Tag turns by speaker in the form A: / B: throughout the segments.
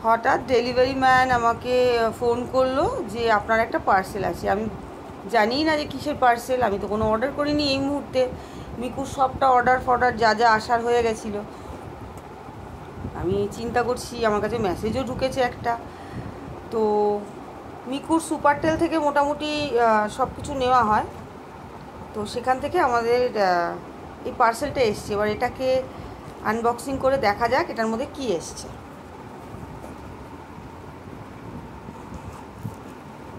A: হঠাৎ delivery man আমাকে phone করলো যে আপনার একটা পার্সেল আছে। আমি জানিই না যে কিসের পার্সেল, আমি তো কোনো অর্ডার করিনি এই মুহূর্তে। মিকুর সবটা অর্ডার ফর্ডার যা যা আসার হয়ে গেছিলো। আমি চিন্তা করছি, আমার কাছে মেসেজও ঢুকেছে একটা। তো মিকুর সুপারটেল থেকে মোটামুটি সব কিছু নেওয়া হয়, তো সেখান থেকে আমাদের এই পার্সেলটা এসছে। এবার এটাকে আনবক্সিং করে দেখা যাক এটার মধ্যে কী এসছে।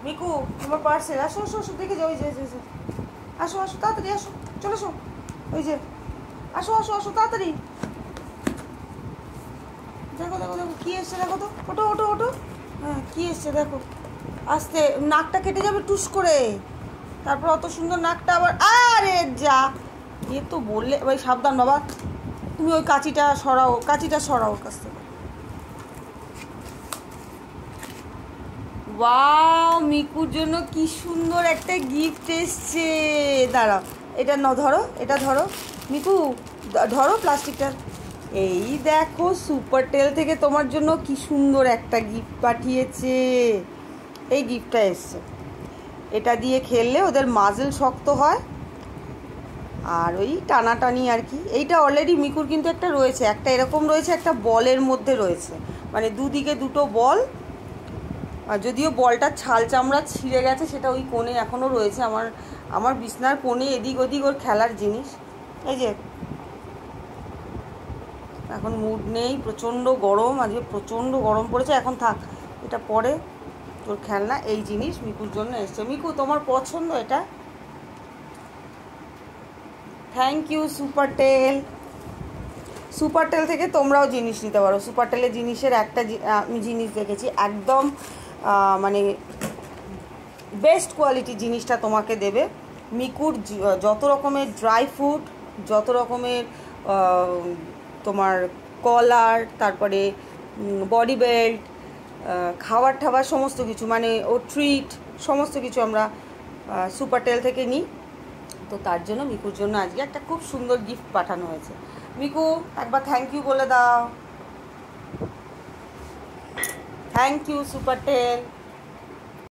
A: মিকু, তোমার পার্সেল, আসো আসো আসো, দেখে যাও। ওই যে আসো আসো, তাড়াতাড়ি আসো, চলে আসো। ওই যে আসো আসো আসো, তাড়াতাড়ি দেখো দেখো দেখো কী এসছে, দেখো তো। ওটো ওটো ওটো, হ্যাঁ কী এসছে দেখো। আস্তে, নাকটা কেটে যাবে টুস করে। তারপর অত সুন্দর নাকটা আবার, আরে যা, এ তো বললে ভাই সাবধান বাবা। তুমি ওই কাঁচিটা সরাও, কাঁচিটা সরাও ওর কাছ থেকে। ওয়াও, মিকুর জন্য কি সুন্দর একটা গিফট এসছে। দাঁড়াও, এটা ধরো, এটা ধরো মিকু, ধরো প্লাস্টিকটা। এই দেখো, সুপারটেল থেকে তোমার জন্য কি সুন্দর একটা গিফট পাঠিয়েছে। এই গিফটটা এসছে, এটা দিয়ে খেললে ওদের মাজল শক্ত হয়, আর ওই টানাটানি আর কি। এইটা অলরেডি মিকুর কিন্তু একটা রয়েছে, একটা এরকম রয়েছে, একটা বলের মধ্যে রয়েছে, মানে দুদিকে দুটো বল। আর যদিও বলটার ছাল চামড়া ছিঁড়ে গেছে, সেটা ওই কোণে এখনও রয়েছে, আমার বিছনার কোণে এদিক ওদিক ওর খেলার জিনিস। এই যে এখন মুড নেই, প্রচণ্ড গরম, আজকে প্রচণ্ড গরম পড়েছে। এখন থাক, এটা পরে তোর খেলনা এই জিনিস মিকুর জন্য এসছে। মিকু, তোমার পছন্দ এটা? Thank you সুপারটেল। সুপারটেল থেকে তোমরাও জিনিস নিতে পারো। সুপারটেলের জিনিসের একটা আমি জিনিস দেখেছি, একদম মানে বেস্ট কোয়ালিটি জিনিসটা তোমাকে দেবে। মিকুর যত রকমের ড্রাই ফ্রুট, যত রকমের তোমার কলার, তারপরে বডি বেল্ট, খাবার টাবার সমস্ত কিছু, মানে ও ট্রিট সমস্ত কিছু আমরা সুপারটেল থেকে নিই। তো তার জন্য মিকুর জন্য আজকে একটা খুব সুন্দর গিফট পাঠানো হয়েছে। মিকু, একবার থ্যাংক ইউ বলে দাও। Thank you সুপারটেল।